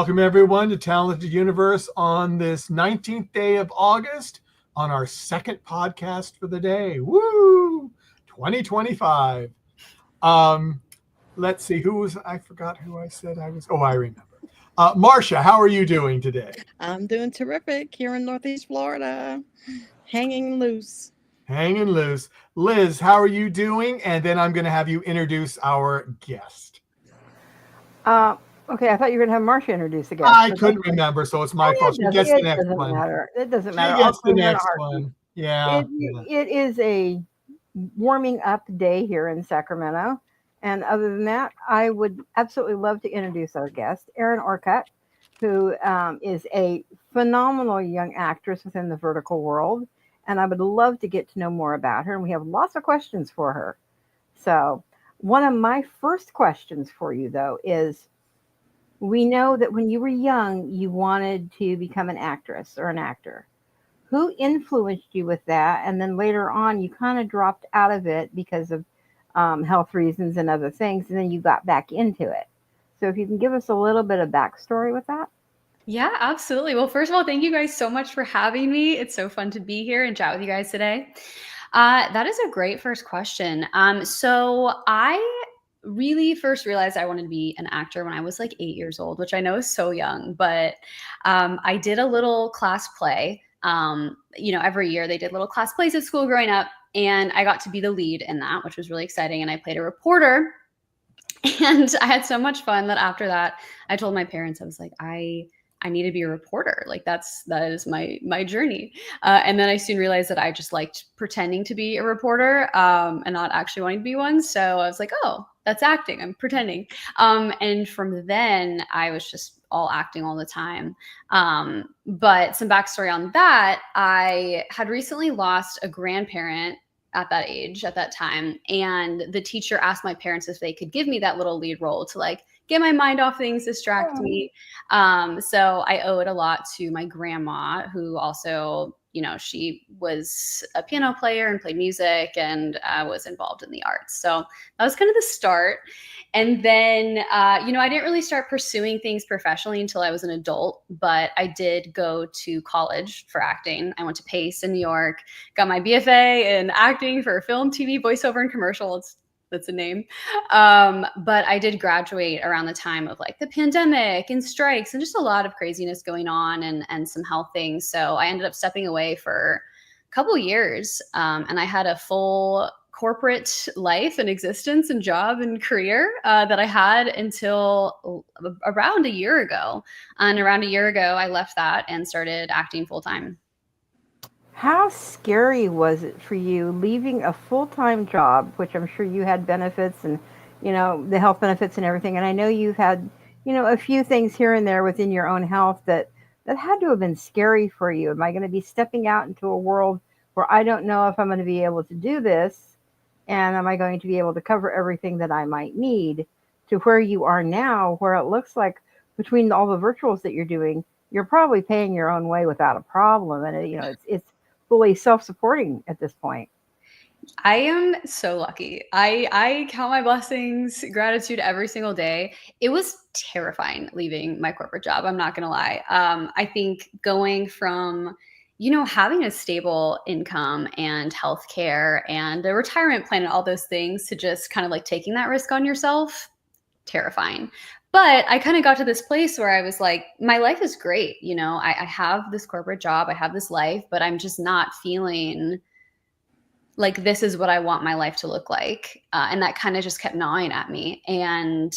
Welcome everyone to Talented Universe on this 19th day of August on our second podcast for the day. Woo! 2025. Let's see, I forgot who I said I was. Oh, I remember. Marcia, how are you doing today? I'm doing terrific here in Northeast Florida. Hanging loose. Hanging loose. Liz, how are you doing? And then I'm going to have you introduce our guest. Okay, I thought you were going to have Marcia introduce the guest. I couldn't remember, so it's my fault. She gets the next one. It doesn't matter. She gets the next one. Yeah. It is a warming up day here in Sacramento. And other than that, I would absolutely love to introduce our guest, Erin Orcutt, who is a phenomenal young actress within the vertical world. And I would love to get to know more about her. And we have lots of questions for her. So one of my first questions for you, though, is we know that when you were young, you wanted to become an actress or an actor. Who influenced you with that? And then later on, you kind of dropped out of it because of health reasons and other things. And then you got back into it. So if you can give us a little bit of backstory with that. Yeah, absolutely. Well, first of all, thank you guys so much for having me. It's so fun to be here and chat with you guys today. That is a great first question. So I really first realized I wanted to be an actor when I was like 8 years old, which I know is so young, but I did a little class play. Every year they did little class plays at school growing up, and I got to be the lead in that, which was really exciting. And I played a reporter, and I had so much fun that after that, I told my parents, I was like, I need to be a reporter. Like that is my journey. And then I soon realized that I just liked pretending to be a reporter and not actually wanting to be one. So I was like, oh, that's acting. I'm pretending. And from then I was just all acting all the time. But some backstory on that, I had recently lost a grandparent at that time. And the teacher asked my parents if they could give me that little lead role to like get my mind off things, distract me. So I owe it a lot to my grandma, who also, she was a piano player and played music and was involved in the arts. So that was kind of the start. And then, I didn't really start pursuing things professionally until I was an adult, but I did go to college for acting. I went to Pace in New York, got my BFA in acting for film, TV, voiceover, and commercial. That's a name. But I did graduate around the time of like the pandemic and strikes and just a lot of craziness going on and some health things. So I ended up stepping away for a couple of years. And I had a full corporate life and existence and job and career that I had until around a year ago. And around a year ago, I left that and started acting full time. How scary was it for you leaving a full-time job, which I'm sure you had benefits and, the health benefits and everything. And I know you've had, a few things here and there within your own health that had to have been scary for you. Am I going to be stepping out into a world where I don't know if I'm going to be able to do this? And am I going to be able to cover everything that I might need, to where you are now, where it looks like between all the virtuals that you're doing, you're probably paying your own way without a problem. And, it's fully self-supporting at this point. I am so lucky. I count my blessings, gratitude every single day. It was terrifying leaving my corporate job. I'm not going to lie. I think going from, having a stable income and healthcare and a retirement plan and all those things to just kind of like taking that risk on yourself, terrifying. But I kind of got to this place where I was like, my life is great. I have this corporate job, I have this life, but I'm just not feeling like this is what I want my life to look like. And that kind of just kept gnawing at me. And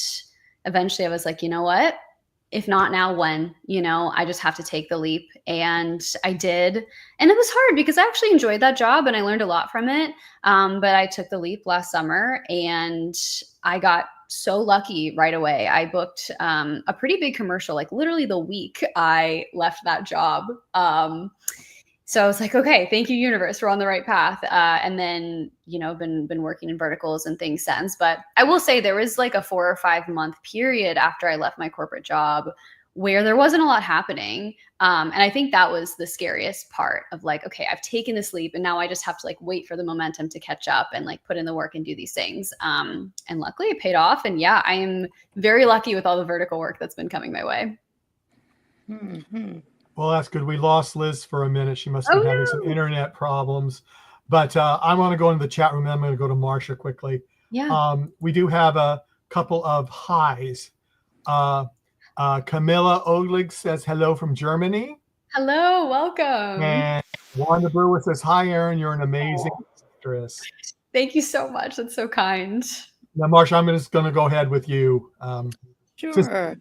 eventually I was like, you know what? If not now, when? I just have to take the leap. And I did. And it was hard because I actually enjoyed that job and I learned a lot from it. But I took the leap last summer and I got so lucky right away. I booked a pretty big commercial, like literally the week I left that job. So I was like, okay, thank you, universe. We're on the right path. And then, been working in verticals and things since. But I will say there was like a 4 or 5 month period after I left my corporate job where there wasn't a lot happening. And I think that was the scariest part of like, okay, I've taken this leap and now I just have to like wait for the momentum to catch up and like put in the work and do these things. And luckily it paid off. And yeah, I am very lucky with all the vertical work that's been coming my way. Hmm. Well, that's good. We lost Liz for a minute. She must have been having some internet problems. But I want to go into the chat room, and I'm going to go to Marcia quickly. Yeah. We do have a couple of highs. Camilla Oglig says hello from Germany. Hello, welcome. And Wanda Brewer says, hi, Erin. You're an amazing actress. Thank you so much. That's so kind. Now, Marcia, I'm just going to go ahead with you. Sure.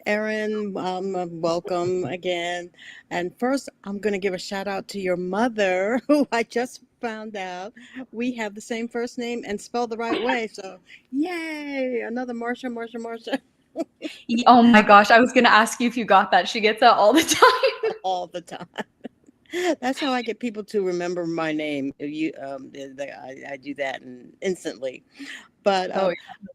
Erin, welcome again. And first, I'm going to give a shout out to your mother, who I just found out we have the same first name and spelled the right way. So, yay! Another Marcia. Oh my gosh, I was going to ask you if you got that. She gets that all the time. All the time. That's how I get people to remember my name. I do that instantly. But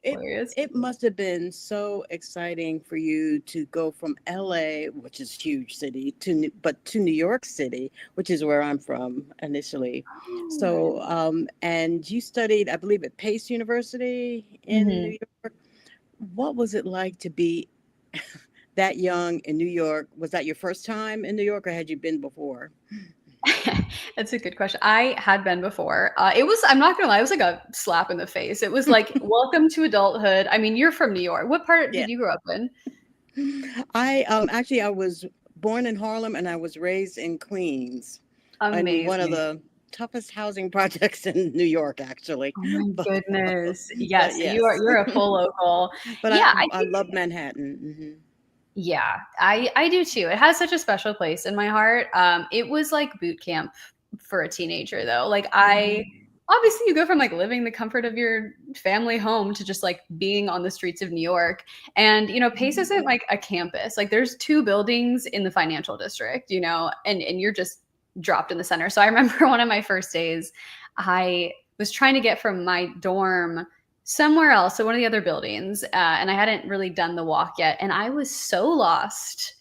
it must have been so exciting for you to go from LA, which is a huge city, to New York City, which is where I'm from initially. So, and you studied, I believe, at Pace University in New York. What was it like to be that young in New York? Was that your first time in New York, or had you been before? That's a good question. I had been before. I'm not gonna lie, it was like a slap in the face. It was like, welcome to adulthood. I mean, you're from New York. What part did you grow up in? I was born in Harlem and I was raised in Queens. Amazing. In one of the toughest housing projects in New York, actually. Oh my goodness. Yes, yes. You're a full local. But yeah, I love Manhattan. Mm-hmm. Yeah, I do too. It has such a special place in my heart. It was like boot camp for a teenager though. Like obviously you go from like living the comfort of your family home to just like being on the streets of New York. And, Pace isn't like a campus. Like there's 2 buildings in the financial district, and you're just dropped in the center. So I remember one of my first days, I was trying to get from my dorm somewhere else, so one of the other buildings, and I hadn't really done the walk yet, and I was so lost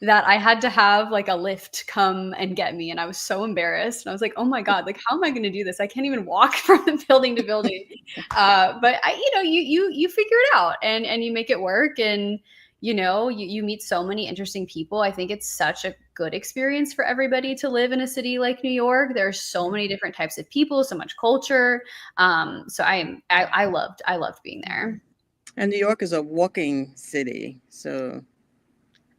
that I had to have like a lift come and get me, and I was so embarrassed, and I was like, oh my god, like how am I going to do this? I can't even walk from the building to building. But you figure it out, and you make it work, and you meet so many interesting people. I think it's such a good experience for everybody to live in a city like New York. There's so many different types of people, so much culture. So I loved being there. And New York is a walking city, so.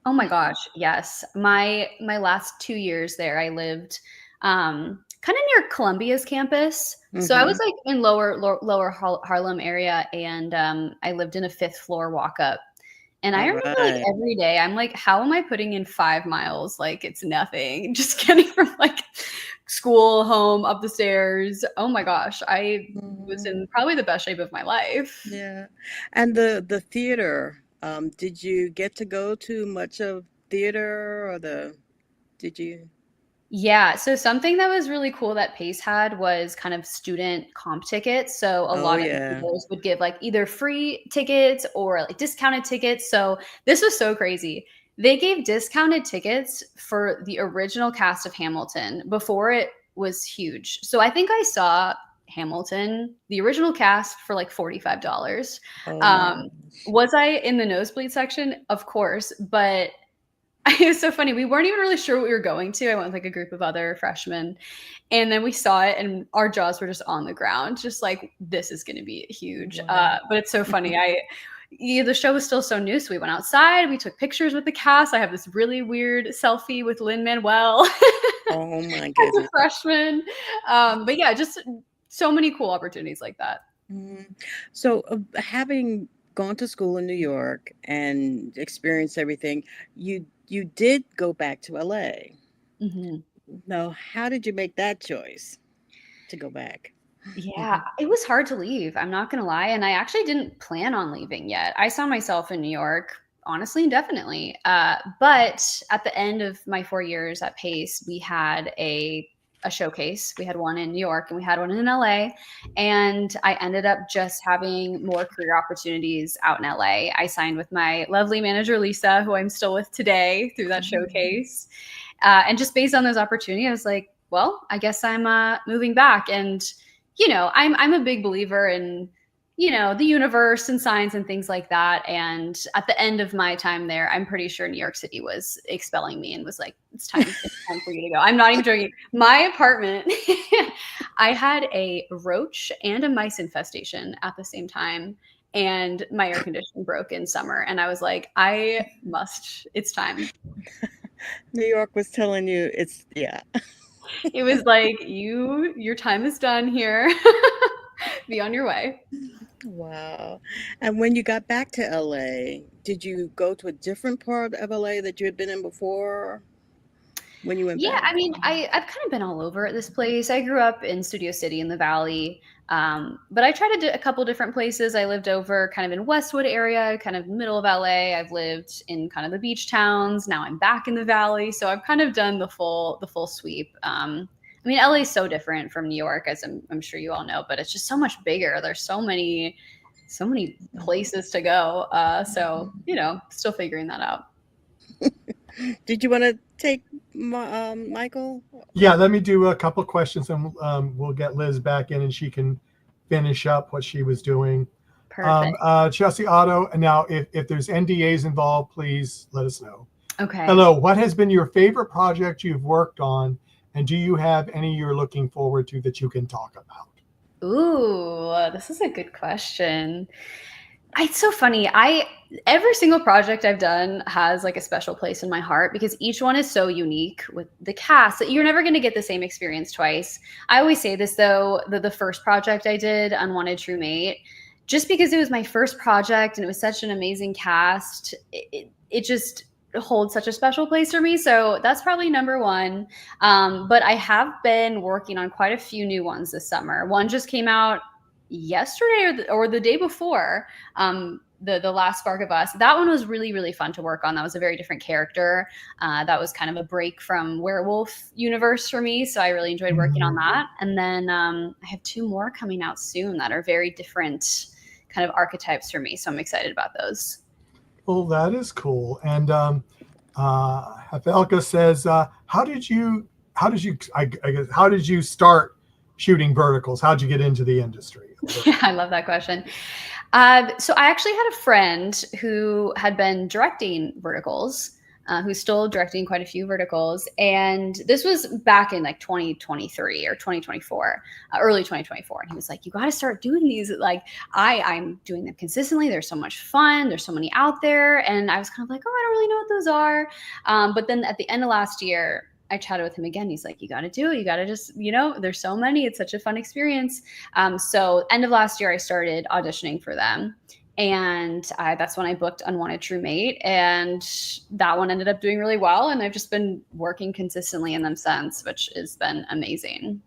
Oh my gosh, yes. My last 2 years there, I lived kind of near Columbia's campus. So I was like in lower Harlem area, and I lived in a 5th floor walk up. And I remember like every day, I'm like, how am I putting in 5 miles? Like it's nothing. Just getting from like school, home, up the stairs. Oh my gosh. I was in probably the best shape of my life. Yeah. And the theater, did you get to go to much of theater, or did you? Yeah. So something that was really cool that Pace had was kind of student comp tickets. So a lot of schools would give like either free tickets or like discounted tickets. So this was so crazy. They gave discounted tickets for the original cast of Hamilton before it was huge. So I think I saw Hamilton, the original cast, for like $45. Was I in the nosebleed section? Of course, but it was so funny. We weren't even really sure what we were going to. I went with like a group of other freshmen, and then we saw it and our jaws were just on the ground, just like, this is going to be huge. But it's so funny. The show was still so new. So we went outside, we took pictures with the cast. I have this really weird selfie with Lin-Manuel. Oh my goodness. As a freshman. But yeah, just so many cool opportunities like that. So having gone to school in New York and experienced everything, you did go back to LA. Now, how did you make that choice to go back? Yeah, it was hard to leave. I'm not going to lie. And I actually didn't plan on leaving yet. I saw myself in New York, honestly, indefinitely. But at the end of my 4 years at Pace, we had a showcase. We had one in New York and we had one in LA. And I ended up just having more career opportunities out in LA. I signed with my lovely manager, Lisa, who I'm still with today through that showcase. And just based on those opportunities, I was like, well, I guess I'm moving back. And, I'm a big believer in, you know, the universe and science and things like that. And at the end of my time there, I'm pretty sure New York City was expelling me and was like, it's time for you to go. I'm not even joking. My apartment, I had a roach and a mice infestation at the same time. And my air conditioning broke in summer. And I was like, it's time. New York was telling you It was like, your time is done here. Be on your way. Wow. And when you got back to LA, did you go to a different part of LA that you had been in before when you went back? I mean, I've kind of been all over at this place. I grew up in Studio City in the Valley, but I tried to do a couple different places. I lived over kind of in Westwood area, kind of middle of LA. I've lived in kind of the beach towns. Now I'm back in the Valley. So I've kind of done the full sweep. I mean, LA is so different from New York, as I'm sure you all know, but it's just so much bigger. There's so many places to go. So, you know, still figuring that out. Did you want to take Michael? Yeah, let me do a couple questions and we'll get Liz back in and she can finish up what she was doing. Perfect. Chelsea Otto, and now if there's NDAs involved, please let us know. Okay. Hello, what has been your favorite project you've worked on? And do you have any you're looking forward to that you can talk about? Ooh, this is a good question. It's so funny. Every single project I've done has like a special place in my heart because each one is so unique with the cast that you're never going to get the same experience twice. I always say this though, the first project I did, Unwanted True Mate, just because it was my first project and it was such an amazing cast, it just holds such a special place for me. So that's probably number one. But I have been working on quite a few new ones this summer. One just came out yesterday or the day before, the last Spark of Us. That one was really, really fun to work on. That was a very different character. That was kind of a break from werewolf universe for me. So I really enjoyed working on that. And then I have two more coming out soon that are very different kind of archetypes for me. So I'm excited about those. Well, that is cool. And Havelka says, how did you start shooting verticals? How'd you get into the industry? Yeah, I love that question. So I actually had a friend who had been directing verticals, who's still directing quite a few verticals. And this was back in like 2023 or 2024, early 2024. And he was like, you got to start doing these. Like I'm doing them consistently. They're so much fun. There's so many out there. And I was kind of like, oh, I don't really know what those are. But then at the end of last year, I chatted with him again. He's like, you got to do it. You got to just, there's so many. It's such a fun experience. So end of last year, I started auditioning for them. And that's when I booked Unwanted True Mate. And that one ended up doing really well. And I've just been working consistently in them since, which has been amazing.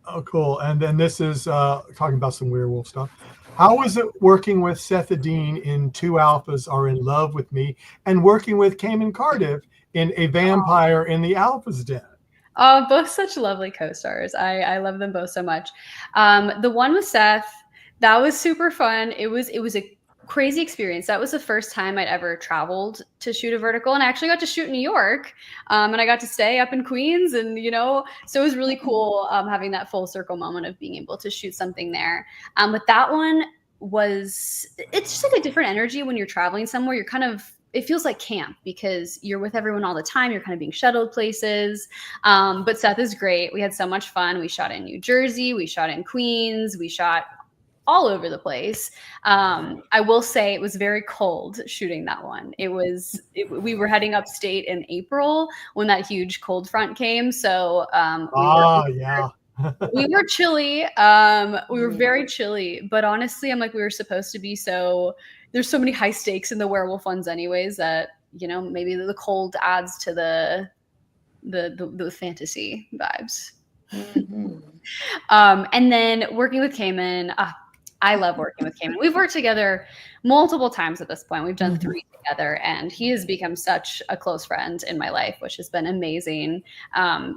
Oh, cool. And then this is talking about some werewolf stuff. How was it working with Seth Adine in Two Alphas Are in Love with Me and working with Cayman Cardiff in A Vampire in the Alpha's Den? Oh, both such lovely co-stars. I love them both so much. The one with Seth, that was super fun. It was a crazy experience. That was the first time I'd ever traveled to shoot a vertical, and I actually got to shoot in New York. And I got to stay up in Queens, and so it was really cool having that full circle moment of being able to shoot something there. But that one it's just like a different energy when you're traveling somewhere. It feels like camp because you're with everyone all the time. You're kind of being shuttled places. But Seth is great. We had so much fun. We shot in New Jersey. We shot in Queens. We shot all over the place. I will say it was very cold shooting that one. We were heading upstate in April when that huge cold front came. So we were chilly. We were very chilly, but honestly, I'm like, we were supposed to be there's so many high stakes in the werewolf ones anyways that, maybe the cold adds to the fantasy vibes. Mm-hmm. And then working with Cayman, I love working with Cayman. We've worked together multiple times at this point. We've done 3 together, and he has become such a close friend in my life, which has been amazing.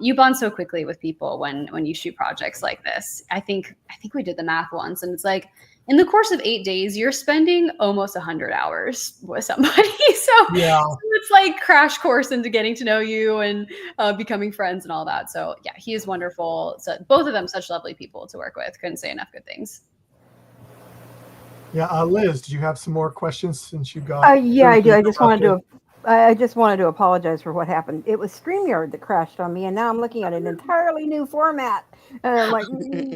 You bond so quickly with people when you shoot projects like this. I think we did the math once, and it's like in the course of 8 days, you're spending almost 100 hours with somebody. So it's like crash course into getting to know you and becoming friends and all that. So yeah, he is wonderful. So both of them, such lovely people to work with. Couldn't say enough good things. Yeah, Liz, do you have some more questions since you got? Yeah, I do. interrupted? I just wanted to apologize for what happened. It was StreamYard that crashed on me, and now I'm looking at an entirely new format. And I'm like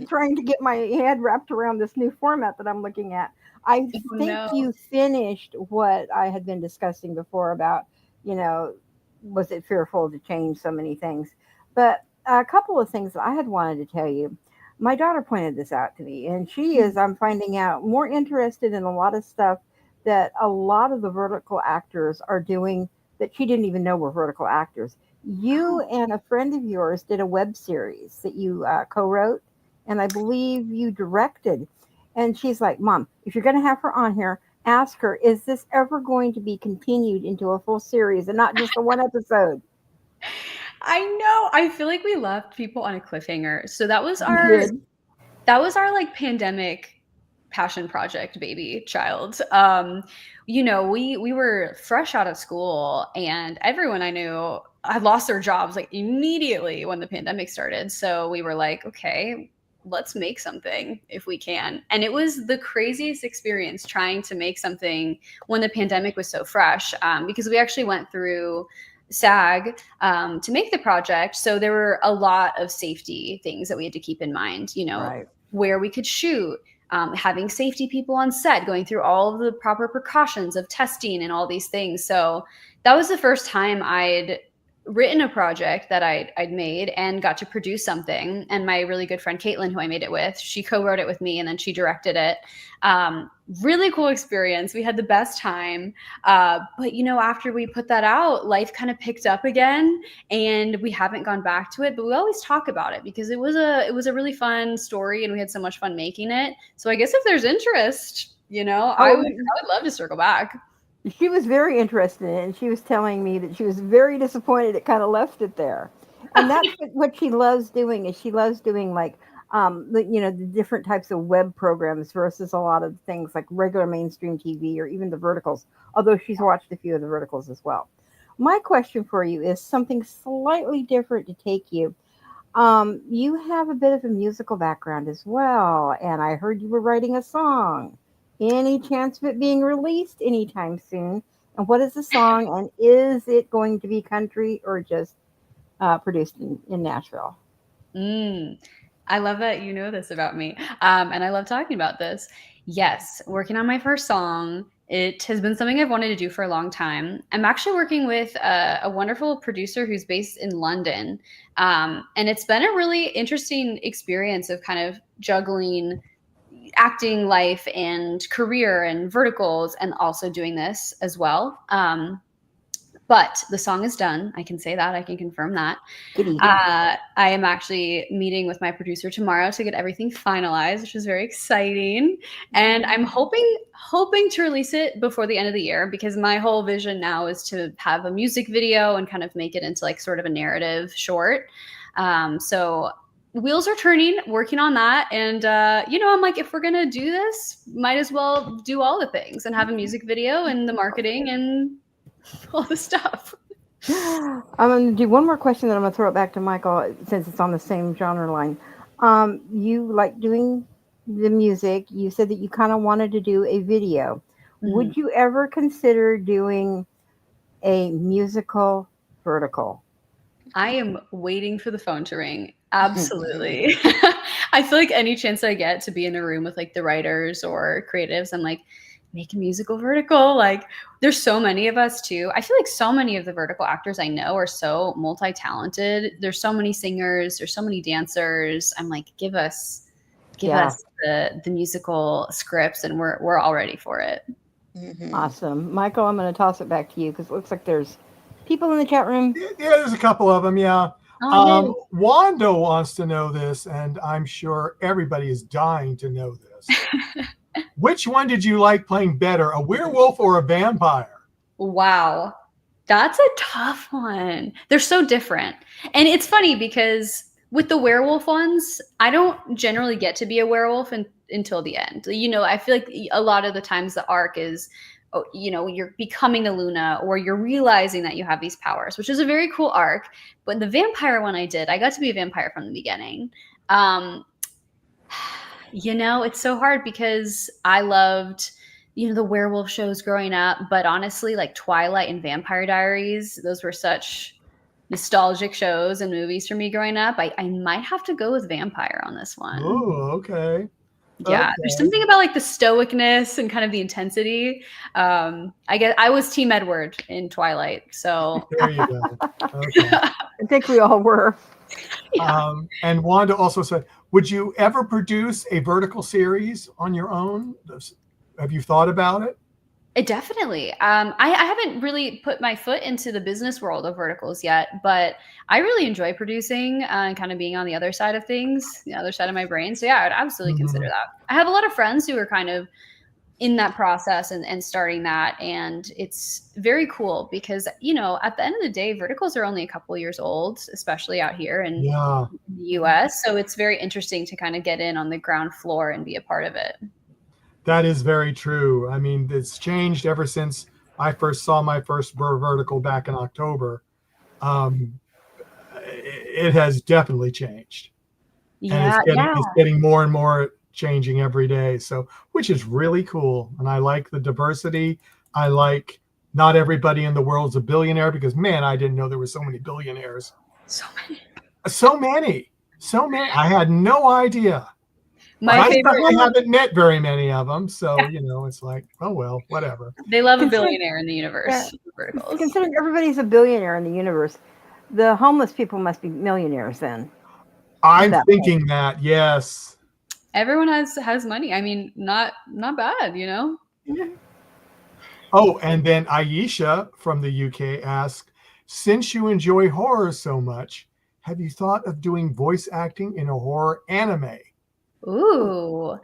trying to get my head wrapped around this new format that I'm looking at. I Oh, think no. you finished what I had been discussing before about, you know, was it fearful to change so many things? But a couple of things that I had wanted to tell you. My daughter pointed this out to me, and she is, I'm finding out, more interested in a lot of stuff that a lot of the vertical actors are doing that she didn't even know were vertical actors. You and a friend of yours did a web series that you co-wrote, and I believe you directed. And she's like, "Mom, if you're going to have her on here, ask her, is this ever going to be continued into a full series and not just a one episode?" I know. I feel like we left people on a cliffhanger. So that was You did. like pandemic passion project baby child. We were fresh out of school and everyone I knew had lost their jobs like immediately when the pandemic started. So we were like, okay, let's make something if we can. And it was the craziest experience trying to make something when the pandemic was so fresh, because we actually went through SAG to make the project. So there were a lot of safety things that we had to keep in mind, Right. where we could shoot, having safety people on set, going through all of the proper precautions of testing and all these things. So that was the first time I'd written a project that I'd made and got to produce something. And my really good friend Caitlin, who I made it with, she co-wrote it with me and then she directed it. Really cool experience. We had the best time. But after we put that out, life kind of picked up again and we haven't gone back to it, but we always talk about it because it was a really fun story and we had so much fun making it. So I guess if there's interest, I would love to circle back. She was very interested in it, and she was telling me that she was very disappointed it kind of left it there. And that's what she loves doing. Is she loves doing like the different types of web programs versus a lot of things like regular mainstream TV or even the verticals. Although she's watched a few of the verticals as well. My question for you is something slightly different to take you. You have a bit of a musical background as well, and I heard you were writing a song. Any chance of it being released anytime soon? And what is the song? And is it going to be country or just produced in Nashville? I love that you know this about me. And I love talking about this. Yes, working on my first song. It has been something I've wanted to do for a long time. I'm actually working with a wonderful producer who's based in London. And it's been a really interesting experience of kind of juggling acting life and career and verticals and also doing this as well. But the song is done. I can say that. I can confirm that. I am actually meeting with my producer tomorrow to get everything finalized, which is very exciting. And I'm hoping to release it before the end of the year because my whole vision now is to have a music video and kind of make it into like sort of a narrative short. So wheels are turning, working on that. And, I'm like, if we're going to do this, might as well do all the things and have a music video and the marketing and all the stuff. I'm going to do one more question, then I'm going to throw it back to Michael since it's on the same genre line. You like doing the music. You said that you kind of wanted to do a video. Mm-hmm. Would you ever consider doing a musical vertical? I am waiting for the phone to ring. Absolutely. I feel like any chance I get to be in a room with like the writers or creatives, I'm like, make a musical vertical. Like there's so many of us too. I feel like so many of the vertical actors I know are so multi-talented. There's so many singers, there's so many dancers. I'm like, give us the musical scripts and we're all ready for it. Mm-hmm. Awesome. Michael, I'm going to toss it back to you because it looks like there's people in the chat room. Yeah, there's a couple of them. Yeah. Wanda wants to know this, and I'm sure everybody is dying to know this. Which one did you like playing better, a werewolf or a vampire? Wow. That's a tough one. They're so different. And it's funny because with the werewolf ones, I don't generally get to be a werewolf until the end. I feel like a lot of the times the arc is, you're becoming the Luna or you're realizing that you have these powers, which is a very cool arc. But the vampire one I got to be a vampire from the beginning. It's so hard because I loved, the werewolf shows growing up, but honestly, like Twilight and Vampire Diaries, those were such nostalgic shows and movies for me growing up. I might have to go with vampire on this one. Oh, okay. Yeah, Okay. there's something about like the stoicness and kind of the intensity. I guess I was Team Edward in Twilight, so There you go. Okay. I think we all were. Yeah. And Wanda also said, would you ever produce a vertical series on your own? Have you thought about it? Definitely. I haven't really put my foot into the business world of verticals yet, but I really enjoy producing and kind of being on the other side of things, the other side of my brain. So yeah, I would absolutely consider that. I have a lot of friends who are kind of in that process and starting that. And it's very cool because, at the end of the day, verticals are only a couple years old, especially out here in the US. So it's very interesting to kind of get in on the ground floor and be a part of it. That is very true. I mean, it's changed ever since I first saw my first vertical back in October. It has definitely changed. Yeah, and it's getting more and more changing every day. So, which is really cool. And I like the diversity. I like not everybody in the world's a billionaire because, man, I didn't know there were so many billionaires. So many. I had no idea. I haven't met very many of them, so it's like, oh well, whatever. They love a billionaire in the universe. Yeah. Considering everybody's a billionaire in the universe, the homeless people must be millionaires then. I'm thinking that, yes. Everyone has money. I mean, not bad, Mm-hmm. Oh, and then Aisha from the UK asked, since you enjoy horror so much, have you thought of doing voice acting in a horror anime? Ooh,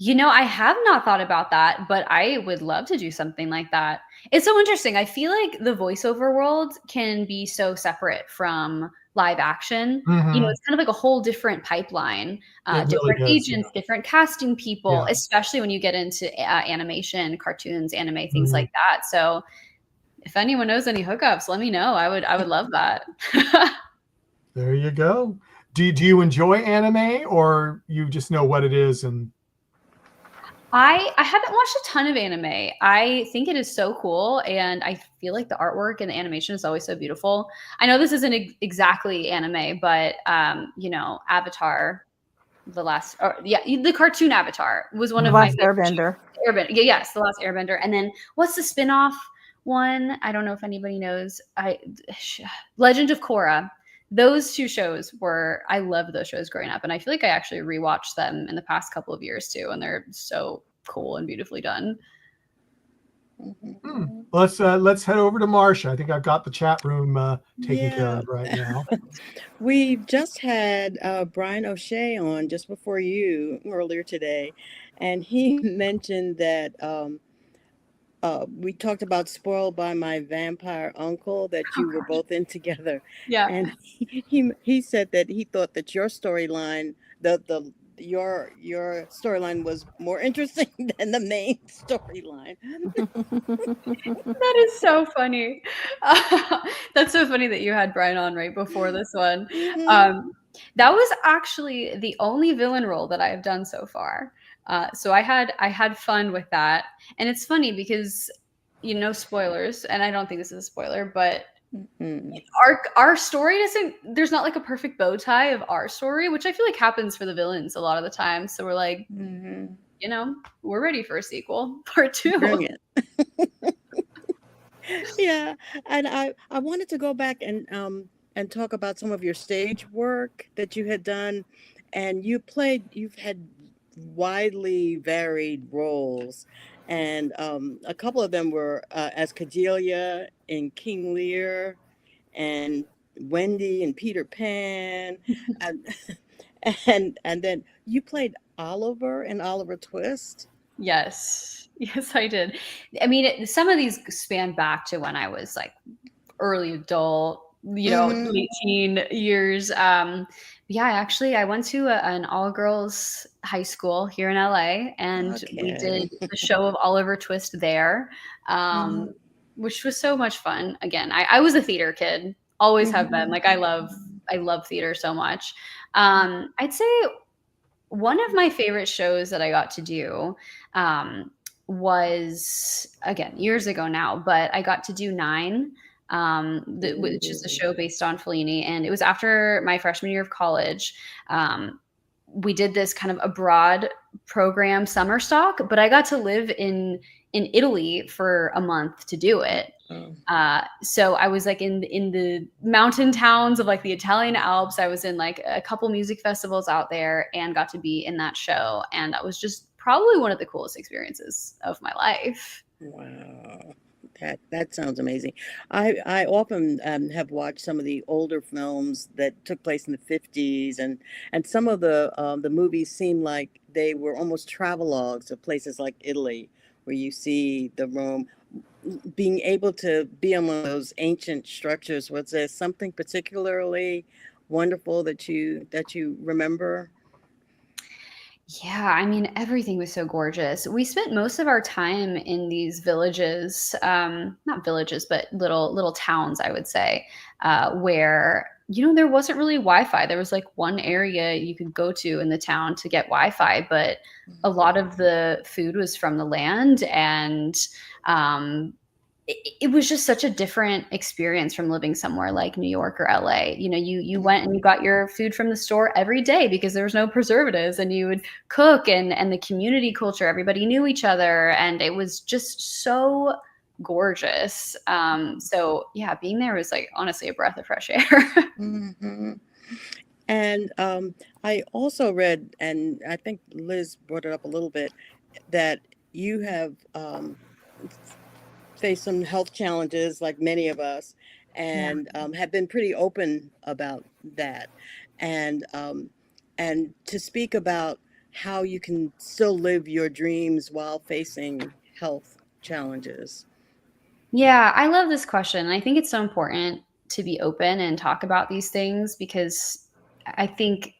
I have not thought about that, but I would love to do something like that. It's so interesting. I feel like the voiceover world can be so separate from live action. Mm-hmm. It's kind of like a whole different pipeline, different really agents, different casting people, especially when you get into animation, cartoons, anime, things like that. So if anyone knows any hookups, let me know. I would love that. There you go. Do you enjoy anime, or you just know what it is? And I haven't watched a ton of anime. I think it is so cool, and I feel like the artwork and the animation is always so beautiful. I know this isn't exactly anime, but Avatar, the cartoon Avatar was one of my Airbender. Yes, The Last Airbender. And then what's the spin-off one? I don't know if anybody knows. Legend of Korra. Those two shows I loved those shows growing up. And I feel like I actually rewatched them in the past couple of years too. And they're so cool and beautifully done. Let's head over to Marcia. I think I've got the chat room taken care of right now. We just had Brian O'Shea on just before you earlier today. And he mentioned that we talked about Spoiled by My Vampire Uncle that you were both in together. Yeah. And he said that he thought that your storyline, your storyline was more interesting than the main storyline. That is so funny. That's so funny that you had Brian on right before this one. That was actually the only villain role that I have done so far. So I had fun with that. And it's funny because, spoilers, and I don't think this is a spoiler, but our story there's not like a perfect bow tie of our story, which I feel like happens for the villains a lot of the time. So we're like, we're ready for a sequel, part 2. Brilliant. Yeah. And I wanted to go back and talk about some of your stage work that you had done. And you've had widely varied roles, and a couple of them were as Cordelia in King Lear, and Wendy in Peter Pan, and then you played Oliver in Oliver Twist. Yes, I did. I mean, some of these span back to when I was like early adult, late teen years. I went to an all-girls high school here in LA, and we did the show of Oliver Twist there, which was so much fun. Again, I was a theater kid, always have been. Like I love theater so much. I'd say one of my favorite shows that I got to do was, again, years ago now, but I got to do Nine, which is a show based on Fellini. And it was after my freshman year of college. We did this kind of abroad program summer stock, but I got to live in Italy for a month to do it. So I was like in the mountain towns of like the Italian Alps. I was in like a couple music festivals out there and got to be in that show. And that was just probably one of the coolest experiences of my life. Wow. That sounds amazing. I often have watched some of the older films that took place in the 50s, and some of the movies seem like they were almost travelogues of places like Italy, where you see the Rome. Being able to be on one of those ancient structures, was there something particularly wonderful that you remember? Yeah, I mean, everything was so gorgeous. We spent most of our time in these villages, not villages, but little towns, I would say, where, there wasn't really Wi-Fi. There was like one area you could go to in the town to get Wi-Fi, but a lot of the food was from the land, and it was just such a different experience from living somewhere like New York or LA. You went and you got your food from the store every day because there was no preservatives, and you would cook, and the community culture, everybody knew each other, and it was just so gorgeous. So yeah, being there was like honestly a breath of fresh air. Mm-hmm. And I also read, and I think Liz brought it up a little bit, that you have faced some health challenges like many of us, and have been pretty open about that, and to speak about how you can still live your dreams while facing health challenges. Yeah, I love this question. I think it's so important to be open and talk about these things, because I think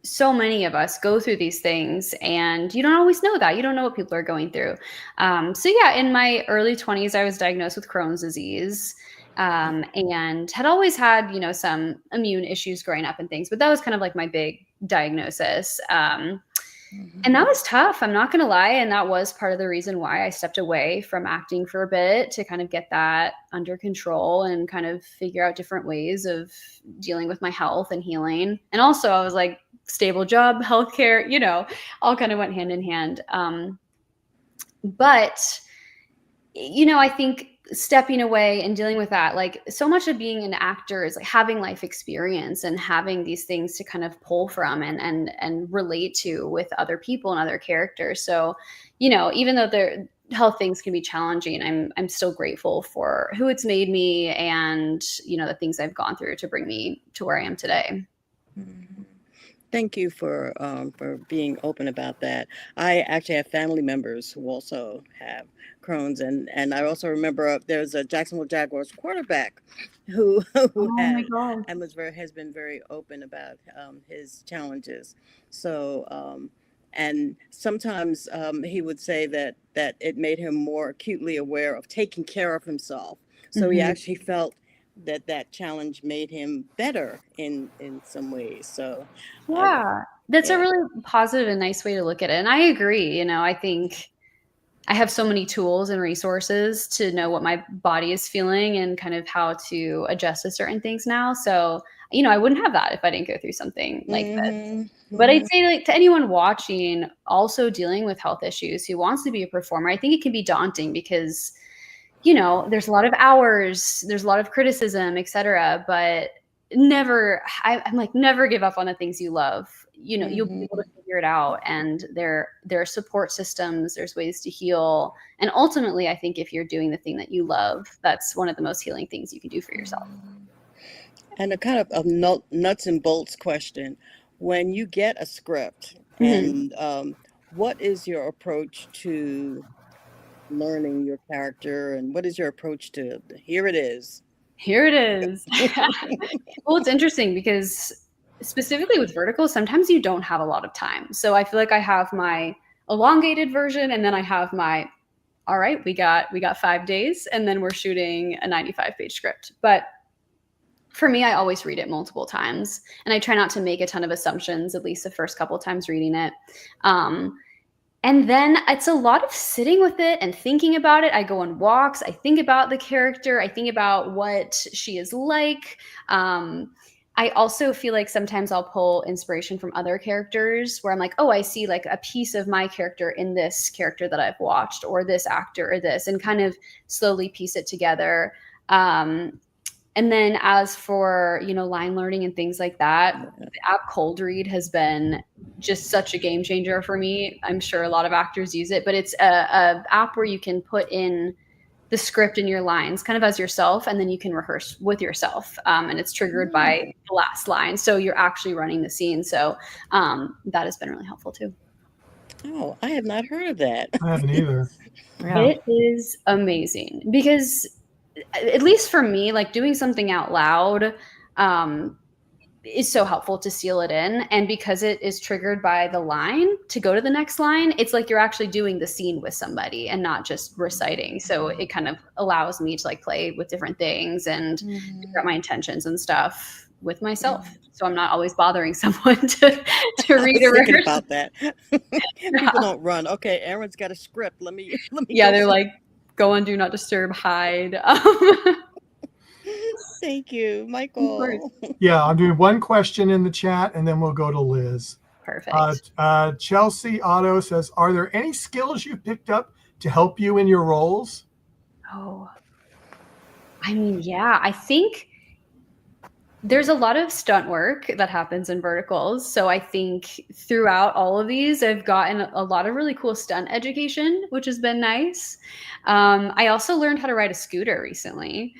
so many of us go through these things and you don't always know that. You don't know what people are going through. So yeah, in my early 20s, I was diagnosed with Crohn's disease, and had always had, some immune issues growing up and things, but that was kind of like my big diagnosis. And that was tough. I'm not going to lie. And that was part of the reason why I stepped away from acting for a bit, to kind of get that under control and kind of figure out different ways of dealing with my health and healing. And also I was like, stable job, healthcare, all kind of went hand in hand. But I think stepping away and dealing with that, like so much of being an actor is like having life experience and having these things to kind of pull from and relate to with other people and other characters. So, even though their health things can be challenging, I'm still grateful for who it's made me, and, the things I've gone through to bring me to where I am today. Mm-hmm. Thank you for being open about that. I actually have family members who also have Crohn's, and I also remember there's a Jacksonville Jaguars quarterback who had and has been very open about his challenges. So and sometimes he would say that it made him more acutely aware of taking care of himself. So he actually felt that challenge made him better in some ways. So yeah, that's a really positive and nice way to look at it. And I agree. I think I have so many tools and resources to know what my body is feeling and kind of how to adjust to certain things now. So, I wouldn't have that if I didn't go through something like this. But I'd say, like, to anyone watching, also dealing with health issues, who wants to be a performer, I think it can be daunting because, there's a lot of hours, there's a lot of criticism, etc. But I'm like, never give up on the things you love. You'll be able to figure it out. And there are support systems, there's ways to heal. And ultimately, I think if you're doing the thing that you love, that's one of the most healing things you can do for yourself. And a kind of nuts and bolts question. When you get a script, and what is your approach to learning your character, and what is your approach to here it is? Well, it's interesting because specifically with vertical, sometimes you don't have a lot of time. So I feel like I have my elongated version, and then I have my, all right, we got 5 days, and then we're shooting a 95-page script. But for me, I always read it multiple times, and I try not to make a ton of assumptions, at least the first couple of times reading it. And then it's a lot of sitting with it and thinking about it. I go on walks. I think about the character. I think about what she is like. I also feel like sometimes I'll pull inspiration from other characters where I'm like, oh, I see like a piece of my character in this character that I've watched, or this actor or this, and kind of slowly piece it together. And then as for, line learning and things like that, the app Cold Read has been just such a game changer for me. I'm sure a lot of actors use it, but it's a app where you can put in the script in your lines kind of as yourself, and then you can rehearse with yourself. And it's triggered by the last line. So you're actually running the scene. So that has been really helpful too. Oh, I have not heard of that. I haven't either. Yeah. It is amazing because, at least for me, like doing something out loud is so helpful to seal it in. And because it is triggered by the line to go to the next line, it's like you're actually doing the scene with somebody and not just reciting. So it kind of allows me to like play with different things and figure out my intentions and stuff with myself. So I'm not always bothering someone to read a rehearsal. About that. People don't run. Okay, Erin's got a script. Let me. Yeah, they're like, go on Do Not Disturb, hide. Thank you, Michael. Yeah, I'm doing one question in the chat, and then we'll go to Liz. Perfect. Chelsea Otto says, are there any skills you picked up to help you in your roles? Oh, I mean, yeah, I think there's a lot of stunt work that happens in verticals. So I think throughout all of these, I've gotten a lot of really cool stunt education, which has been nice. I also learned how to ride a scooter recently.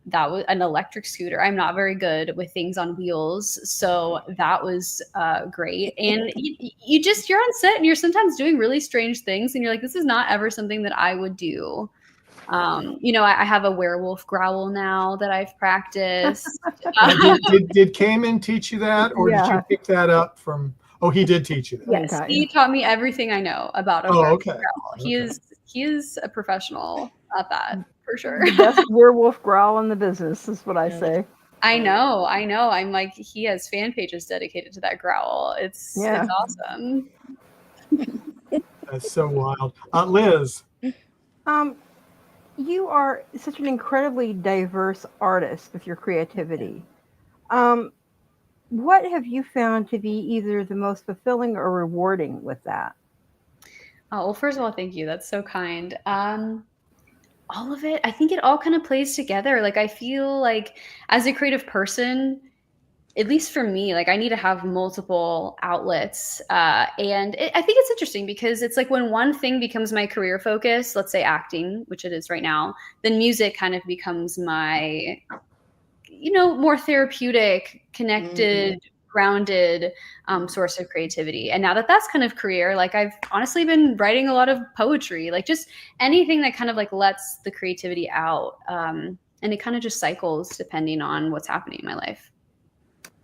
That was an electric scooter. I'm not very good with things on wheels. So that was great. And you're on set and you're sometimes doing really strange things. And you're like, this is not ever something that I would do. I have a werewolf growl now that I've practiced. Did Cayman teach you that, or did you pick that up from? Oh, he did teach you that. Yes, he taught me everything I know about a werewolf growl. He is a professional at that for sure. The best werewolf growl in the business is what I say. I know. I'm like, he has fan pages dedicated to that growl. It's awesome. That's so wild. Liz. You are such an incredibly diverse artist with your creativity. What have you found to be either the most fulfilling or rewarding with that? Oh, well, first of all, thank you. That's so kind. All of it, I think it all kind of plays together. Like, I feel like as a creative person, at least for me, like I need to have multiple outlets. I think it's interesting because it's like when one thing becomes my career focus, let's say acting, which it is right now, then music kind of becomes my, more therapeutic, connected, grounded source of creativity. And now that that's kind of career, like I've honestly been writing a lot of poetry, like just anything that kind of like lets the creativity out. And it kind of just cycles depending on what's happening in my life.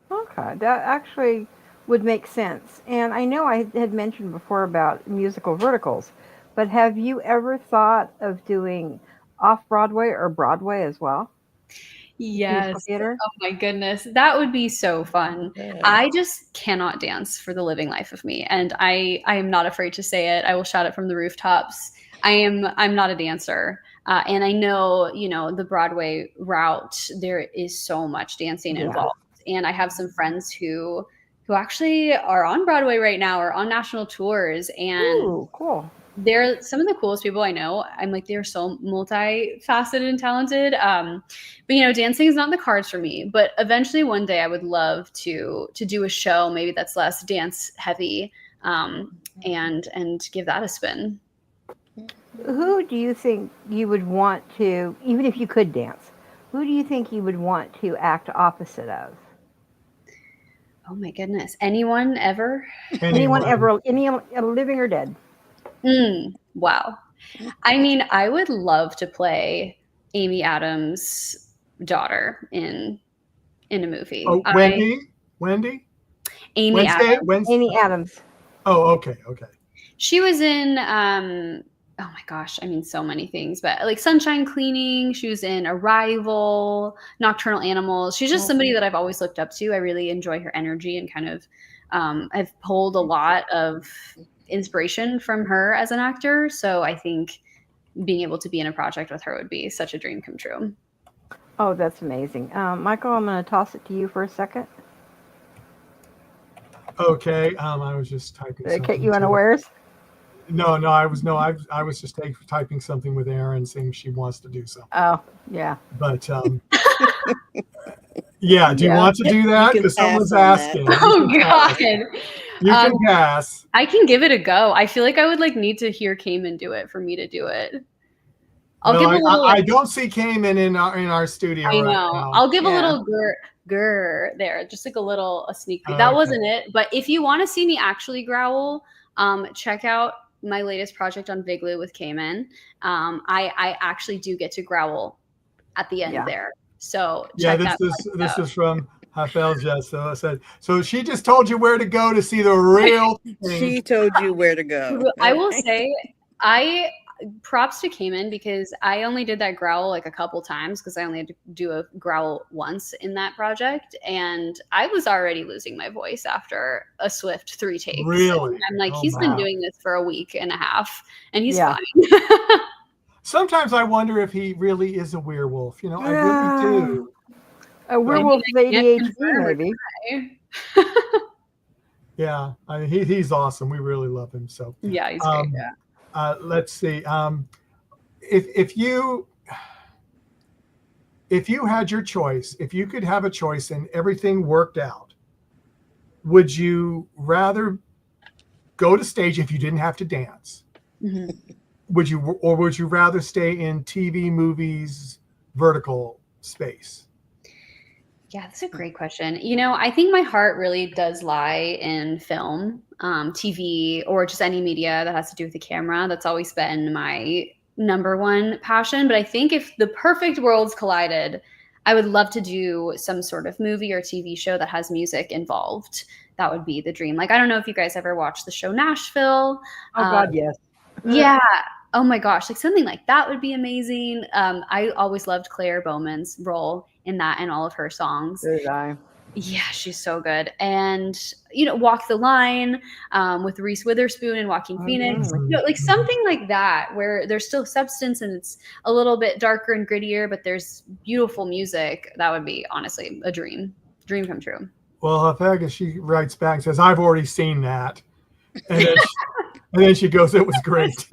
Okay, that actually would make sense. And I know I had mentioned before about musical verticals, but have you ever thought of doing off-Broadway or Broadway as well? Yes. Oh my goodness. That would be so fun. Yeah. I just cannot dance for the living life of me. And I am not afraid to say it. I will shout it from the rooftops. I'm not a dancer. And I know, the Broadway route, there is so much dancing involved. And I have some friends who actually are on Broadway right now or on national tours. And cool. They're some of the coolest people I know. I'm like, they're so multifaceted and talented. But dancing is not in the cards for me. But eventually one day I would love to do a show maybe that's less dance heavy and give that a spin. Who do you think you would want to, even if you could dance, who do you think you would want to act opposite of? Oh my goodness. Anyone ever? Anyone ever, any living or dead? Wow. I mean, I would love to play Amy Adams' daughter in a movie. Oh, Wendy? Amy Adams. Amy Adams. Oh, okay. She was in oh my gosh, I mean, so many things, but like Sunshine Cleaning, she was in Arrival, Nocturnal Animals. She's just somebody that I've always looked up to. I really enjoy her energy and kind of, I've pulled a lot of inspiration from her as an actor. So I think being able to be in a project with her would be such a dream come true. Oh, that's amazing. Michael, I'm going to toss it to you for a second. Okay. I was just typing. Did I get you unawares? No, I was just typing something with Erin, saying she wants to do something. Oh, yeah. But yeah, do you want to do that? Because someone's asking. Oh God. You can pass. I can give it a go. I feel like I would like need to hear Cayman do it for me to do it. I don't see Cayman in our studio. I know. Right now. I'll give a little grr there, just like a sneak peek. That wasn't it, but if you want to see me actually growl, check out my latest project on Viglu with Cayman. I actually do get to growl at the end there. So this is from Hafel Jessa said. So she just told you where to go to see the real thing. She told you where to go. I will say, props to Cayman, because I only did that growl like a couple times because I only had to do a growl once in that project, and I was already losing my voice after a swift 3 takes. Really? And I'm like, he's been doing this for a week and a half, and he's fine. Sometimes I wonder if he really is a werewolf. I really do. A werewolf with ADHD, maybe. Yeah, he's awesome. We really love him. So yeah, he's great. Let's see. If you had your choice, if you could have a choice and everything worked out, would you rather go to stage if you didn't have to dance? Mm-hmm. Would you rather stay in TV, movies, vertical space? Yeah, that's a great question. I think my heart really does lie in film, TV, or just any media that has to do with the camera. That's always been my number one passion. But I think if the perfect worlds collided, I would love to do some sort of movie or TV show that has music involved. That would be the dream. Like, I don't know if you guys ever watched the show Nashville. Oh, God, yes. Yeah. Oh my gosh, like something like that would be amazing. I always loved Claire Bowman's role in that and all of her songs. Did I? Yeah, she's so good. And, Walk the Line with Reese Witherspoon and Joaquin Phoenix, like something like that, where there's still substance and it's a little bit darker and grittier, but there's beautiful music. That would be honestly a dream come true. Well, Hafaga, she writes back and says, I've already seen that. And then she goes, it was great.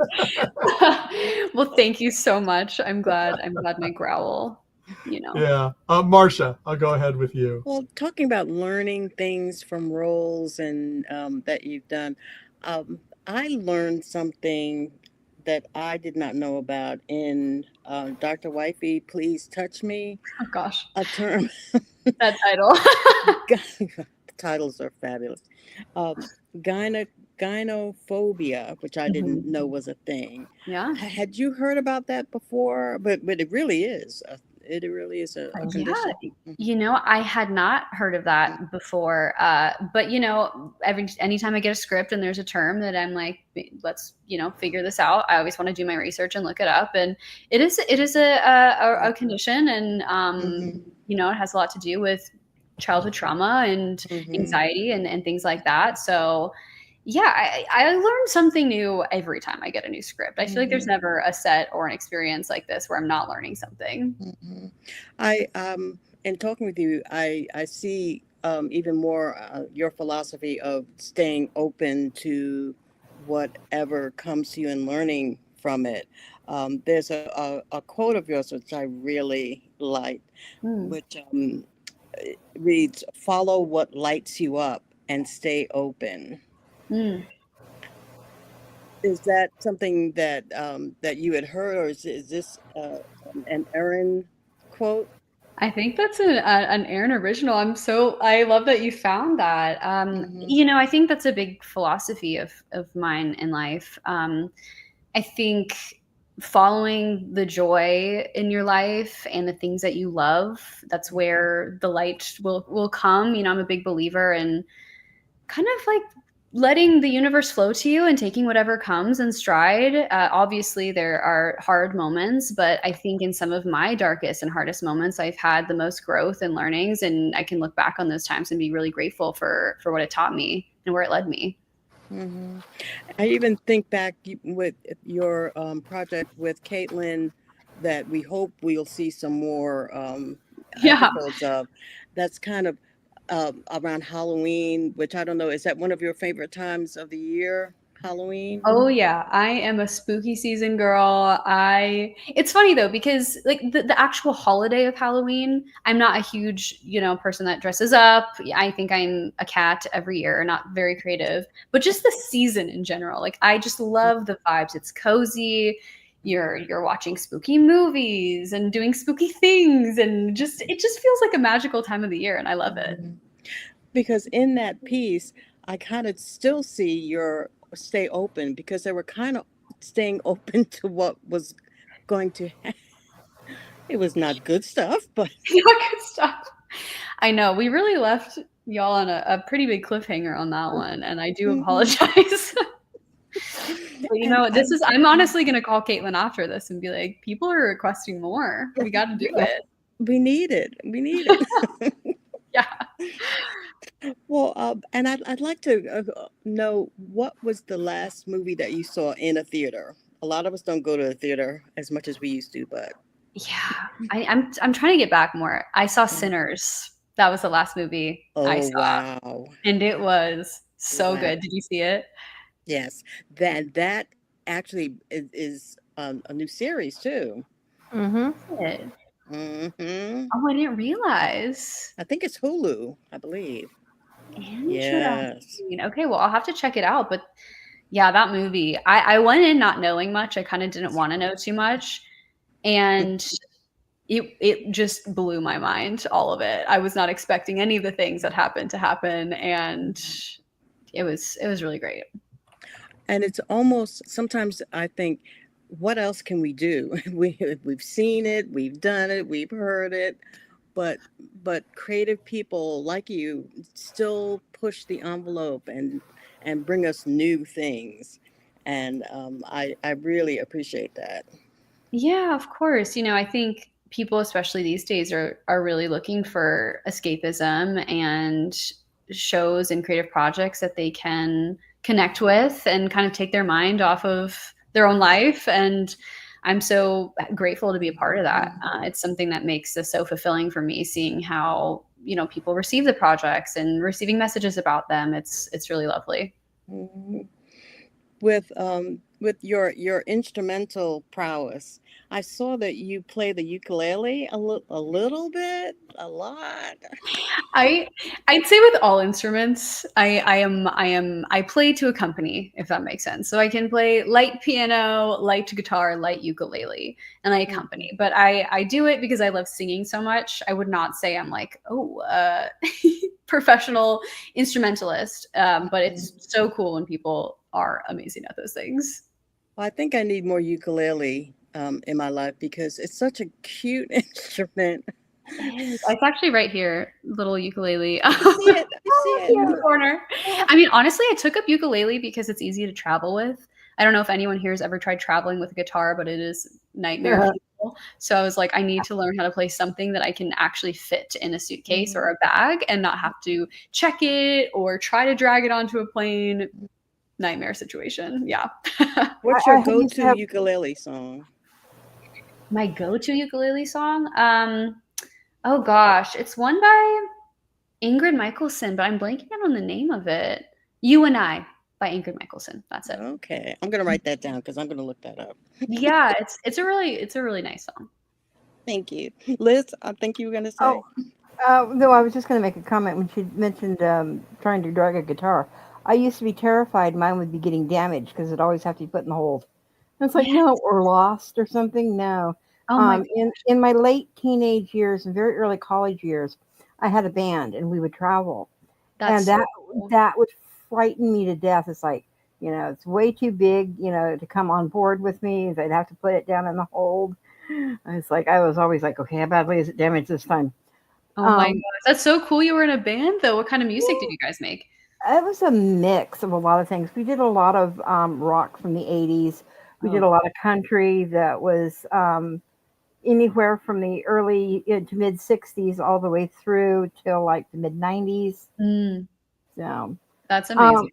Well, thank you so much. I'm glad my growl, Yeah. Marcia, I'll go ahead with you. Well, talking about learning things from roles and that you've done, I learned something that I did not know about in Dr. Wifey, Please Touch Me. Oh, gosh. A term. That title. The titles are fabulous. Gynophobia, which I didn't know was a thing. Yeah. Had you heard about that before? But it really is. It really is a condition. Yeah. I had not heard of that before. But anytime I get a script and there's a term that I'm like, let's figure this out, I always want to do my research and look it up. And it is a condition, and it has a lot to do with childhood trauma and anxiety and things like that. So yeah, I learn something new every time I get a new script. I feel like there's never a set or an experience like this where I'm not learning something. In talking with you, I see even more your philosophy of staying open to whatever comes to you and learning from it. There's a quote of yours which I really like, which reads, "Follow what lights you up and stay open." Is that something that you had heard, or is this an Erin quote? I think that's an Erin original. I love that you found that. I think that's a big philosophy of mine in life. I think following the joy in your life and the things that you love, that's where the light will come. I'm a big believer in kind of like letting the universe flow to you and taking whatever comes in stride. Obviously, there are hard moments, but I think in some of my darkest and hardest moments, I've had the most growth and learnings, and I can look back on those times and be really grateful for what it taught me and where it led me. Mm-hmm. I even think back with your project with Caitlin that we hope we'll see some more episodes of. That's kind of around Halloween, which I don't know, is that one of your favorite times of the year, Halloween? Oh yeah, I am a spooky season girl. It's funny though, because like the actual holiday of Halloween, I'm not a huge, person that dresses up. I think I'm a cat every year, not very creative, but just the season in general. Like I just love the vibes. It's cozy. You're watching spooky movies and doing spooky things, and it just feels like a magical time of the year, and I love it. Because in that piece, I kind of still see your stay open, because they were kind of staying open to what was going to happen. It was not good stuff, but not good stuff. I know we really left y'all on a pretty big cliffhanger on that one, and I do apologize. But I'm honestly going to call Caitlin after this and be like, people are requesting more. We got to do it. We need it. Yeah. Well, and I'd like to know, what was the last movie that you saw in a theater? A lot of us don't go to the theater as much as we used to, but yeah, I'm trying to get back more. I saw Sinners. That was the last movie I saw. Wow. And it was so good. Did you see it? Yes. That actually is a new series too. Mm-hmm. Mm-hmm. Oh, I didn't realize. I think it's Hulu, I believe. Yes. Okay, well, I'll have to check it out. But yeah, that movie, I went in not knowing much. I kind of didn't want to know too much. And it just blew my mind, all of it. I was not expecting any of the things that happened to happen. And it was really great. And it's almost, sometimes I think, what else can we do? We've seen it, we've done it, we've heard it, but creative people like you still push the envelope and bring us new things. And I really appreciate that. Yeah, of course. I think people, especially these days, are really looking for escapism and shows and creative projects that they can connect with and kind of take their mind off of their own life. And I'm so grateful to be a part of that. It's something that makes this so fulfilling for me, seeing how, people receive the projects and receiving messages about them. It's really lovely. Mm-hmm. With your instrumental prowess, I saw that you play the ukulele a little bit, a lot. I'd say with all instruments, I play to accompany, if that makes sense. So I can play light piano, light guitar, light ukulele, and I accompany. But I do it because I love singing so much. I would not say I'm like, professional instrumentalist. But it's so cool when people are amazing at those things. Well, I think I need more ukulele in my life, because it's such a cute instrument. It's actually right here, little ukulele. I see it in the corner. I mean, honestly, I took up ukulele because it's easy to travel with. I don't know if anyone here has ever tried traveling with a guitar, but it is nightmare. So I was like, I need to learn how to play something that I can actually fit in a suitcase or a bag and not have to check it or try to drag it onto a plane. Nightmare situation. Yeah. What's your go-to ukulele song? My go-to ukulele song? Oh gosh, it's one by Ingrid Michaelson, but I'm blanking out on the name of it. You and I by Ingrid Michaelson. That's it. Okay, I'm gonna write that down because I'm gonna look that up. Yeah, it's a really nice song. Thank you, Liz. I think you were gonna say. No, I was just gonna make a comment when she mentioned trying to drag a guitar. I used to be terrified mine would be getting damaged because it'd always have to be put in the hold. And it's like, no, or lost or something. No. In my late teenage years and very early college years, I had a band and we would travel. That would frighten me to death. It's like, it's way too big, to come on board with me. They'd have to put it down in the hold. It's like, I was always like, okay, how badly is it damaged this time? Oh my gosh, that's so cool. You were in a band though. What kind of music did you guys make? It was a mix of a lot of things. We did a lot of rock from the 80s. We did a lot of country that was anywhere from the early to mid 60s all the way through till like the mid 90s. So that's amazing.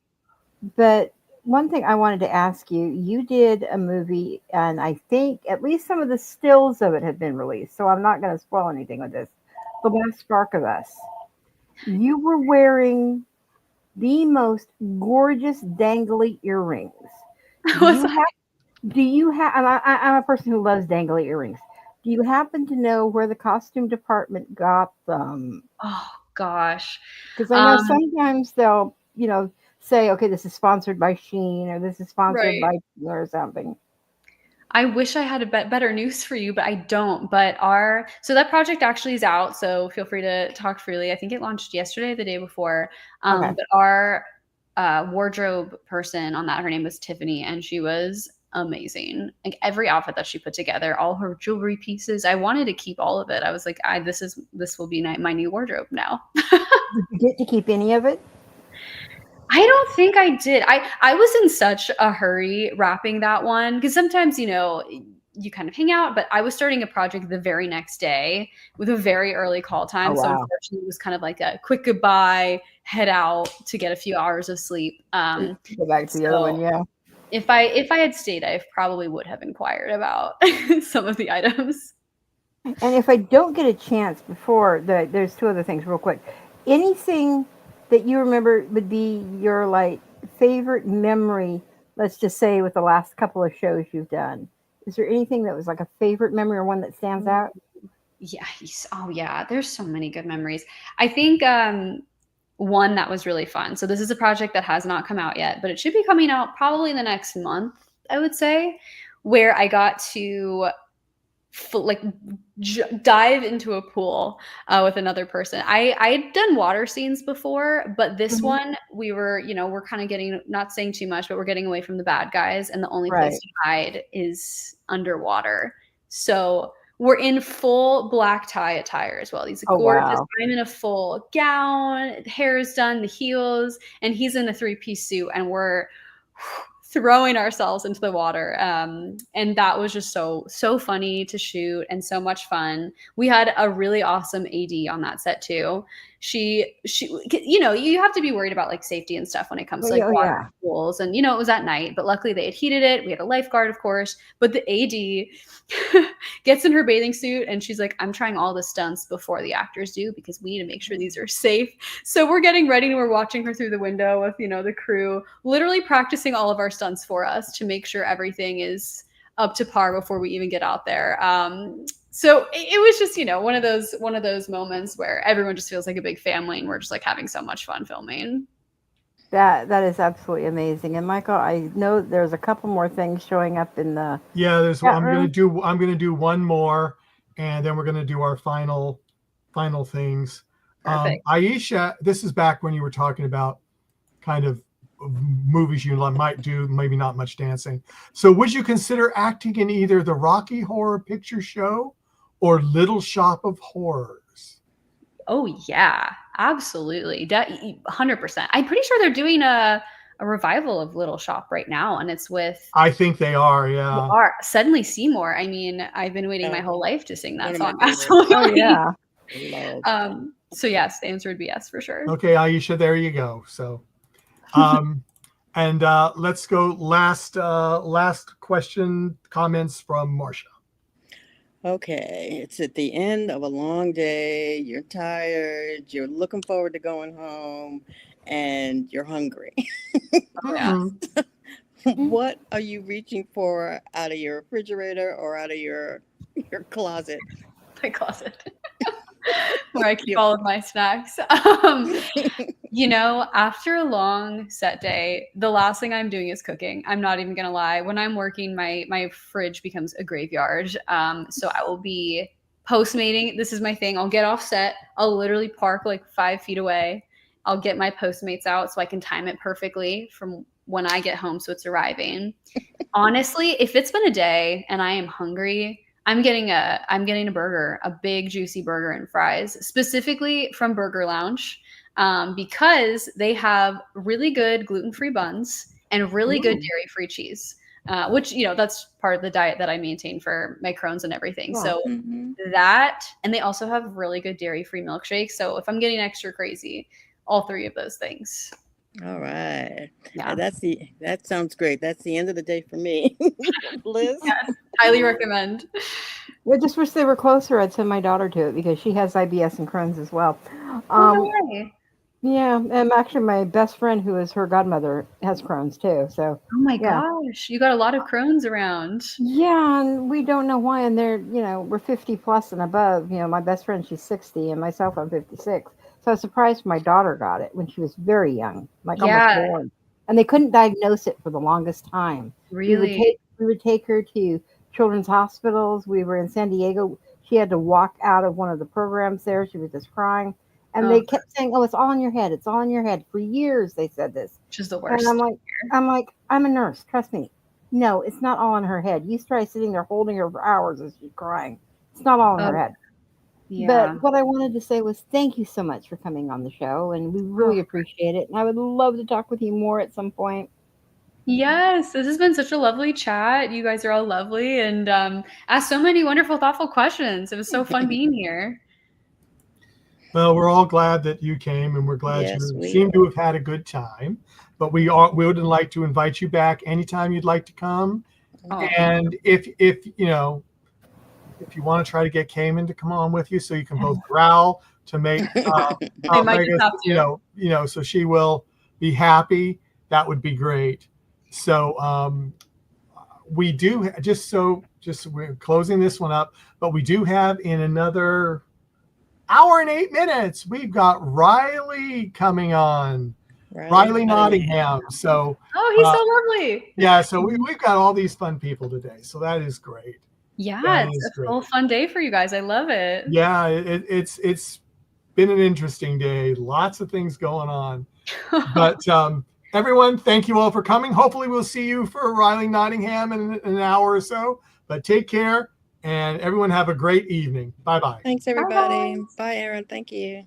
But one thing I wanted to ask you, you did a movie, and I think at least some of the stills of it have been released, so I'm not going to spoil anything with this. The Last Spark of Us. You were wearing the most gorgeous dangly earrings. Do you have, and I'm a person who loves dangly earrings. Do you happen to know where the costume department got them? Oh, gosh. Because I know sometimes they'll, say, okay, this is sponsored by Shein or this is sponsored by or something. I wish I had a better news for you, but I don't. But so that project actually is out, so feel free to talk freely. I think it launched yesterday, the day before. But our wardrobe person on that, her name was Tiffany, and she was amazing. Like every outfit that she put together, all her jewelry pieces, I wanted to keep all of it. I was like, this will be my new wardrobe now. Did you get to keep any of it? I don't think I did. I was in such a hurry wrapping that one because sometimes, you kind of hang out, but I was starting a project the very next day with a very early call time. So unfortunately it was kind of like a quick goodbye, head out to get a few hours of sleep. Go back to the other one, yeah. If I had stayed, I probably would have inquired about some of the items. And if I don't get a chance before, there's two other things real quick. Anything that you remember would be your like favorite memory, let's just say with the last couple of shows you've done? Is there anything that was like a favorite memory or one that stands out? Yeah. Oh yeah. There's so many good memories. I think one that was really fun. So this is a project that has not come out yet, but it should be coming out probably in the next month, I would say, where I got to dive into a pool with another person. I'd done water scenes before, but this one we were, we're kind of getting, not saying too much, but we're getting away from the bad guys, and the only place to hide is underwater. So we're in full black tie attire as well. These gorgeous. Wow. I'm in a full gown, hair is done, the heels, and he's in a 3-piece suit, and we're throwing ourselves into the water. And that was just so funny to shoot and so much fun. We had a really awesome AD on that set too. She you have to be worried about like safety and stuff when it comes to like water pools. And, it was at night, but luckily they had heated it. We had a lifeguard, of course, but the AD gets in her bathing suit and she's like, I'm trying all the stunts before the actors do because we need to make sure these are safe. So we're getting ready and we're watching her through the window with, the crew literally practicing all of our stunts for us to make sure everything is up to par before we even get out there. So it was just, one of those moments where everyone just feels like a big family and we're just like having so much fun filming. That is absolutely amazing. And Michael, I know there's a couple more things showing up in the I'm gonna do one more, and then we're gonna do our final things. Aisha, this is back when you were talking about kind of movies you might do, maybe not much dancing. So would you consider acting in either the Rocky Horror Picture Show or Little Shop of Horrors? Oh yeah, absolutely. 100%. I'm pretty sure they're doing a revival of Little Shop right now, and it's with, I think they are, yeah. Suddenly Seymour. I mean, I've been waiting my whole life to sing that song. Absolutely. Oh yeah. So yes, the answer would be yes for sure. Okay, Aisha, there you go. So and let's go last question, comments from Marcia. Okay, it's at the end of a long day. You're tired. You're looking forward to going home, and you're hungry. What are you reaching for out of your refrigerator or out of your closet? My closet. Where I keep all of my snacks. After a long set day, the last thing I'm doing is cooking. I'm not even gonna lie. When I'm working, my fridge becomes a graveyard. So I will be Postmating. This is my thing. I'll get off set. I'll literally park like 5 feet away. I'll get my Postmates out so I can time it perfectly from when I get home so it's arriving. Honestly, if it's been a day and I am hungry, I'm getting a burger, a big juicy burger and fries, specifically from Burger Lounge. because they have really good gluten-free buns and really good dairy-free cheese, which, you know, that's part of the diet that I maintain for my Crohn's and everything. Wow. So that, and they also have really good dairy-free milkshakes. So if I'm getting extra crazy, all three of those things. All right. Yeah. That sounds great. That's the end of the day for me. Liz? Yes, highly recommend. I just wish they were closer. I'd send my daughter to it because she has IBS and Crohn's as well. No way. Yeah, and actually my best friend, who is her godmother, has Crohn's too. So Oh my gosh, you got a lot of Crohn's around. yeah, and we don't know why. And they're, you know, we're 50 plus and above. You know, my best friend, she's 60, and myself, I'm 56. So I was surprised my daughter got it when she was very young, like almost born. And they couldn't diagnose it for the longest time. Really? We would take her to children's hospitals. We were in San Diego. She had to walk out of one of the programs there. She was just crying. And they kept saying, "Oh, it's all in your head. It's all in your head." For years, they said this. Which is the worst. And I'm like, I'm a nurse. Trust me. No, it's not all in her head. You try sitting there holding her for hours as she's crying. It's not all in her head. Yeah. But what I wanted to say was thank you so much for coming on the show, and we really appreciate it. And I would love to talk with you more at some point. Yes, this has been such a lovely chat. You guys are all lovely and asked so many wonderful, thoughtful questions. It was so fun being here. Well, we're all glad that you came, and we're glad you seem to have had a good time. But we would like to invite you back anytime you'd like to come. And if you know, if you want to try to get Cayman to come on with you, so you can both growl to make you know, so she will be happy. That would be great. So we do just we're closing this one up, but we do have in another hour and 8 minutes, we've got Riley coming on. Riley Nottingham. So he's so lovely. Yeah, so we've got all these fun people today. So that is great. Yeah, it's a full fun day for you guys. I love it. Yeah, it's been an interesting day. Lots of things going on. But everyone, thank you all for coming. Hopefully we'll see you for Riley Nottingham in an hour or so. But take care, and everyone have a great evening. Bye-bye. Thanks, everybody. Bye, Erin. Thank you.